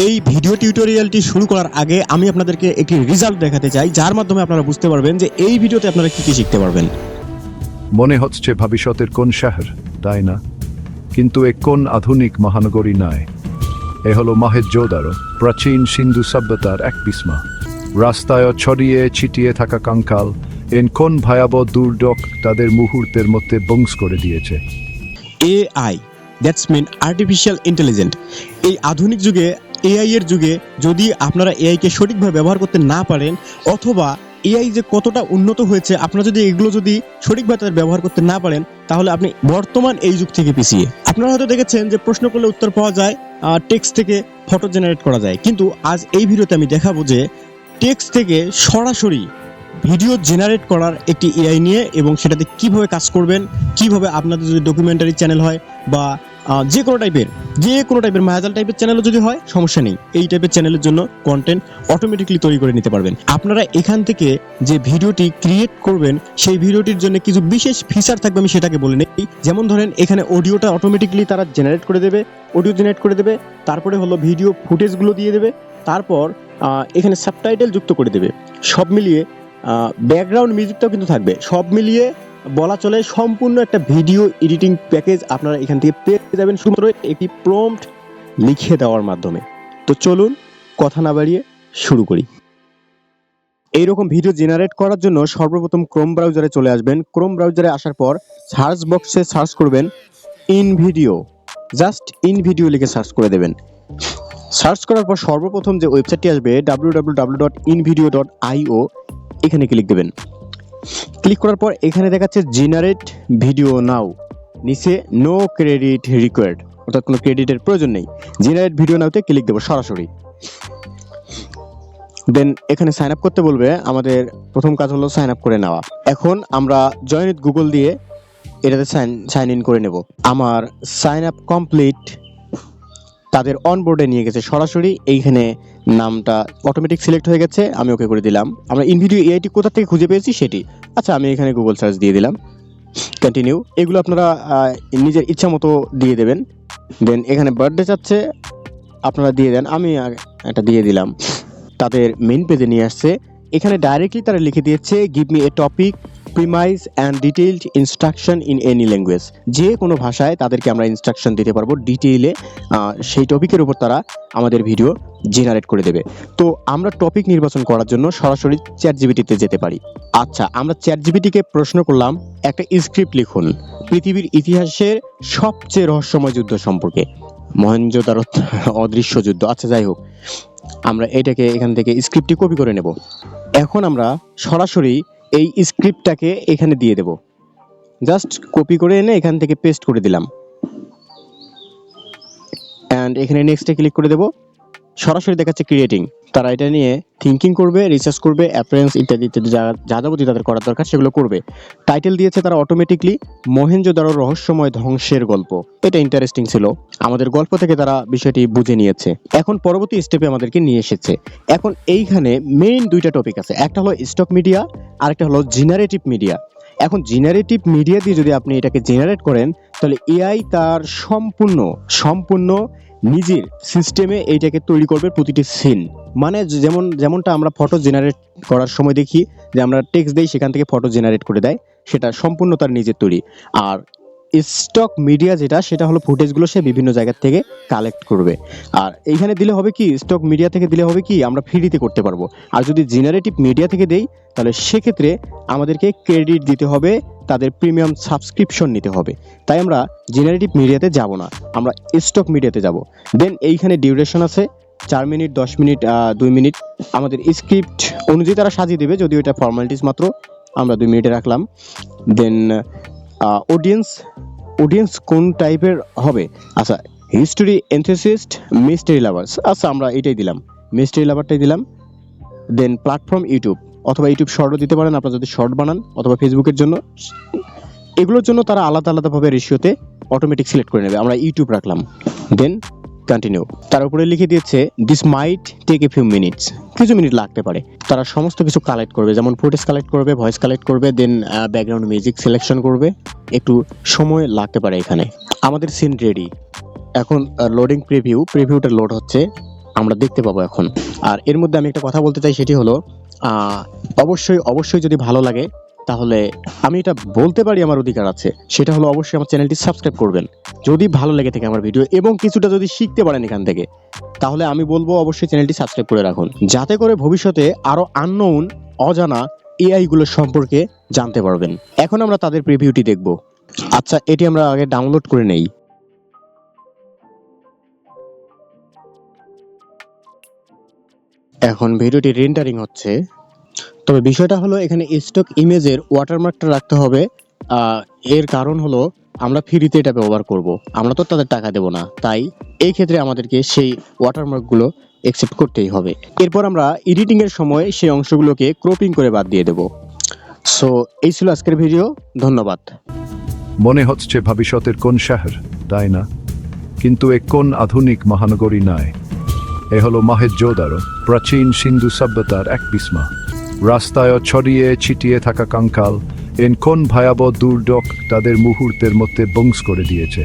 এই ভিডিও টিউটোরিয়ালটি শুরু করার আগে আমি আপনাদেরকে একটি রেজাল্ট দেখাতে চাই, যার মাধ্যমে আপনারা বুঝতে পারবেন যে এই ভিডিওতে আপনারা কি কি শিখতে পারবেন। মনে হচ্ছে ভবিষ্যতের কোন শহর, তাই না? কিন্তু এ কোন আধুনিক মহানগরী নয়, এ হলো মহেঞ্জোদারো, প্রাচীন সিন্ধু সভ্যতার এক বিস্মা। রাস্তায় ছড়িয়ে ছিটিয়ে থাকা কঙ্কাল এন কোন ভয়াবহ দুর্যোগ তাদের মুহূর্তের মধ্যে ধ্বংস করে দিয়েছে। AI, that's mean artificial intelligent. এই আধুনিক যুগে, এআই এর যুগে যদি আপনারা এআইকে সঠিকভাবে ব্যবহার করতে না পারেন, অথবা এআই যে কতটা উন্নত হয়েছে আপনারা যদি এগুলো যদি সঠিকভাবে ব্যবহার করতে না পারেন, তাহলে আপনি বর্তমান এই যুগ থেকে পিছিয়ে। আপনারা হয়তো দেখেছেন যে প্রশ্ন করলে উত্তর পাওয়া যায়, টেক্সট থেকে ফটো জেনারেট করা যায়, কিন্তু আজ এই ভিডিওতে আমি দেখাবো যে টেক্সট থেকে সরাসরি ভিডিও জেনারেট করার একটি এআই নিয়ে, এবং সেটাতে কিভাবে কাজ করবেন, কিভাবে আপনাদের যদি ডকুমেন্টারি চ্যানেল হয় বা যে কোনো টাইপের মায়াজাল টাইপের চ্যানেলও যদি হয়, সমস্যা নেই, এই টাইপের চ্যানেলের জন্য কন্টেন্ট অটোমেটিকলি তৈরি করে নিতে পারবেন। আপনারা এখান থেকে যে ভিডিওটি ক্রিয়েট করবেন, সেই ভিডিওটির জন্য কিছু বিশেষ ফিচার থাকবে, আমি সেটাকে বলে নেই। যেমন ধরেন, এখানে অডিওটা অটোমেটিকলি তারা জেনারেট করে দেবে, তারপরে হলো ভিডিও ফুটেজগুলো দিয়ে দেবে, তারপর এখানে সাবটাইটেল যুক্ত করে দেবে। সব মিলিয়ে ব্যাকগ্রাউন্ড মিউজিকটাও কিন্তু থাকবে। সব মিলিয়ে বলা চলে সম্পূর্ণ একটা ভিডিও এডিটিং প্যাকেজ আপনারা এখান থেকে পেয়ে যাবেন, শুধুমাত্র একটি প্রম্পট লিখে দেওয়ার মাধ্যমে। তো চলুন কথা না বাড়িয়ে শুরু করি। এইরকম ভিডিও জেনারেট করার জন্য সর্বপ্রথম ক্রোম ব্রাউজারে চলে আসবেন। ক্রোম ব্রাউজারে আসার পর সার্চ বক্সে সার্চ করবেন ইনভিডিও, জাস্ট ইনভিডিও লিখে সার্চ করে দেবেন। সার্চ করার পর সর্বপ্রথম যে ওয়েবসাইটটি আসবে www.invideo.io, এখানে ক্লিক দেবেন। ক্লিক করার পর এখানে দেখাচ্ছে জেনারেট ভিডিও নাও, নিচে নো ক্রেডিট রিকোয়ার্ড, অর্থাৎ কোনো ক্রেডিটের প্রয়োজন নেই। জেনারেট ভিডিও নাওতে ক্লিক দেবো সরাসরি। দেন এখানে সাইন আপ করতে বলবে। আমাদের প্রথম কাজ হলো সাইন আপ করে নেওয়া। এখন আমরা জয়েন উইথ গুগল দিয়ে এটাতে সাইন ইন করে নেব। আমার সাইন আপ কমপ্লিট, তাদের অনবোর্ডে নিয়ে গেছে সরাসরি। এইখানে নামটা অটোমেটিক সিলেক্ট হয়ে গেছে, আমি ওকে করে দিলাম। আমরা ইনভিডিও এআইটি কোথা থেকে খুঁজে পেয়েছি সেটি, আচ্ছা আমি এখানে গুগল সার্চ দিয়ে দিলাম, কন্টিনিউ। এগুলো আপনারা নিজের ইচ্ছা মতো দিয়ে দেবেন। দেন এখানে বার্থডে চাচ্ছে, আপনারা দিয়ে দেন, আমি এটা দিয়ে দিলাম। তাদের মেইন পেজে নিয়ে আসছে। এখানে ডাইরেক্টলি তারা লিখে দিয়েছে give me a topic, premise and detailed instruction in any language. যে কোনো ভাষায় তাদেরকে আমরা ইনস্ট্রাকশন দিতে পারবো ডিটেইলে, সেই টপিকের উপর তারা আমাদের ভিডিও জেনারেট করে দেবে। তো আমরা টপিক নির্বাচন করার জন্য সরাসরি চ্যাটজিপিটিতে যেতে পারি। আচ্ছা, আমরা চ্যাটজিপিটিকে প্রশ্ন করলাম একটা স্ক্রিপ্ট লিখুন পৃথিবীর ইতিহাসের সবচেয়ে রহস্যময় যুদ্ধ সম্পর্কে, মহেঞ্জোদারো অদৃশ্য যুদ্ধ। আচ্ছা যাই হোক, আমরা এটাকে এখান থেকে স্ক্রিপ্টটি কপি করে নেব। এখন আমরা সরাসরি এই স্ক্রিপ্টটাকে এখানে দিয়ে দেব, জাস্ট কপি করে এনে এখান থেকে পেস্ট করে দিলাম, অ্যান্ড এখানে নেক্সটে ক্লিক করে দেব। সরাসরি দেখাচ্ছে ক্রিয়েটিং। তারা এটা নিয়ে থিঙ্কিং করবে, রিসার্চ করবে, অ্যাপিয়ারেন্স ইত্যাদি ইত্যাদি যা যাবতীয় তাদের করার দরকার সেগুলো করবে। টাইটেল দিয়েছে তারা অটোমেটিকলি মহেঞ্জোদারোর রহস্যময় ধ্বংসের গল্প। এটা ইন্টারেস্টিং ছিল, আমাদের গল্প থেকে তারা বিষয়টি বুঝে নিয়েছে। এখন পরবর্তী স্টেপে আমাদেরকে নিয়ে এসেছে। এখন এইখানে মেইন দুইটা টপিক আছে, একটা হলো স্টক মিডিয়া, আরেকটা হলো জেনারেটিভ মিডিয়া। এখন জেনারেটিভ মিডিয়া দিয়ে যদি আপনি এটাকে জেনারেট করেন, তাহলে এআই তার সম্পূর্ণ নিজের সিস্টেমে এইটাকে তৈরি করবে প্রতিটি সিন। মানে যেমনটা আমরা ফটো জেনারেট করার সময় দেখি যে আমরা টেক্সট দেই, সেখান থেকে ফটো জেনারেট করে দেয়, সেটা সম্পূর্ণ তার নিজের তৈরি। আর স্টক মিডিয়া সেটা হলো ফুটেজগুলো সে বিভিন্ন জায়গা থেকে কালেক্ট করবে। আর এইখানে দিলে হবে কি, স্টক মিডিয়া থেকে দিলে হবে কি, আমরা ফ্রিতে করতে পারবো। আর যদি জেনারেটিভ মিডিয়া থেকে দেই, তাহলে সেক্ষেত্রে আমাদেরকে ক্রেডিট দিতে হবে, তাদের প্রিমিয়াম সাবস্ক্রিপশন নিতে হবে। তাই আমরা জেনারেটিভ মিডিয়াতে যাব না, আমরা স্টক মিডিয়াতে যাব। দেন এইখানে ডিউরেশন আছে 4 মিনিট, 10 মিনিট, 2 মিনিট। আমাদের স্ক্রিপ্ট অনুযায়ী তারা সাজিয়ে দেবে, যদিও এটা ফর্মালিটিস মাত্র, আমরা 2 মিনিটে রাখলাম। দেন অডিয়েন্স কোন টাইপের হবে, আচ্ছা হিস্টোরি এনথুসিয়াস্ট, মিস্ট্রি লাভার্স, আচ্ছা আমরা এটাই দিলাম, মিস্ট্রি লাভারটাই দিলাম। দেন প্ল্যাটফর্ম ইউটিউব, অথবা ইউটিউব শর্টও দিতে পারেন আপনারা যদি শর্ট বানান, অথবা ফেসবুকের জন্য। এগুলোর জন্য তারা আলাদাভাবে রেশিওতে অটোমেটিক সিলেক্ট করে নেবে, আমরা ইউটিউব রাখলাম। Then continue. তার উপরে লিখে দিয়েছে this might take a few minutes, কিছু মিনিট লাগতে পারে। তারা সমস্ত কিছু কালেক্ট করবে, যেমন ফুটেজ কালেক্ট করবে, ভয়েস কালেক্ট করবে, দেন ব্যাকগ্রাউন্ড মিউজিক সিলেকশন করবে, একটু সময় লাগতে পারে এখানে। আমাদের সিন রেডি, এখন লোডিং প্রিভিউটা লোড হচ্ছে। আমরা দেখতে পাবো এখন। আর এর মধ্যে আমি একটা কথা বলতে চাই, সেটি হলো অবশ্যই যদি ভালো লাগে তাহলে আমি এটা বলতে পারি, আমার অধিকার আছে, সেটা হলো অবশ্যই আমার চ্যানেলটি সাবস্ক্রাইব করবেন যদি ভালো লেগে থাকে আমার ভিডিও এবং কিছুটা যদি শিখতে পারেন এখান থেকে, তাহলে আমি বলবো অবশ্যই চ্যানেলটি সাবস্ক্রাইব করে রাখুন, যাতে করে ভবিষ্যতে আরো আননোন অজানা এআই গুলো সম্পর্কে জানতে পারবেন। এখন আমরা তাদের প্রিভিউটি দেখব। আচ্ছা, এটি আমরা আগে ডাউনলোড করে নেই। এখন ভিডিওটি রেন্ডারিং হচ্ছে। তবে বিষয়টা হলো এখানে স্টক ইমেজের ওয়াটারমার্কটা রাখতে হবে। এর কারণ হলো আমরা ফ্রিতে এটা ব্যবহার করব, আমরা তো তাদের টাকা দেব না, তাই এই ক্ষেত্রে আমাদেরকে সেই ওয়াটারমার্কগুলো অ্যাকসেপ্ট করতেই হবে। এরপর আমরা এডিটিং এর সময় সেই অংশগুলোকে ক্রপিং করে বাদ দিয়ে দেব। সো এই ছিল আজকের ভিডিও, ধন্যবাদ। মনে হচ্ছে ভবিষ্যতের কোন শহর, তাই না? কিন্তু এ কোন আধুনিক মহানগরী নয়, এ হলো মহেঞ্জোদারো, প্রাচীন সিন্ধু সভ্যতার এক বিস্ময়। রাস্তায় ছড়িয়ে ছিটিয়ে থাকা কঙ্কাল কোন ভয়াবহ দুর্যোগ তাদের মুহূর্তের মধ্যে ধ্বংস করে দিয়েছে।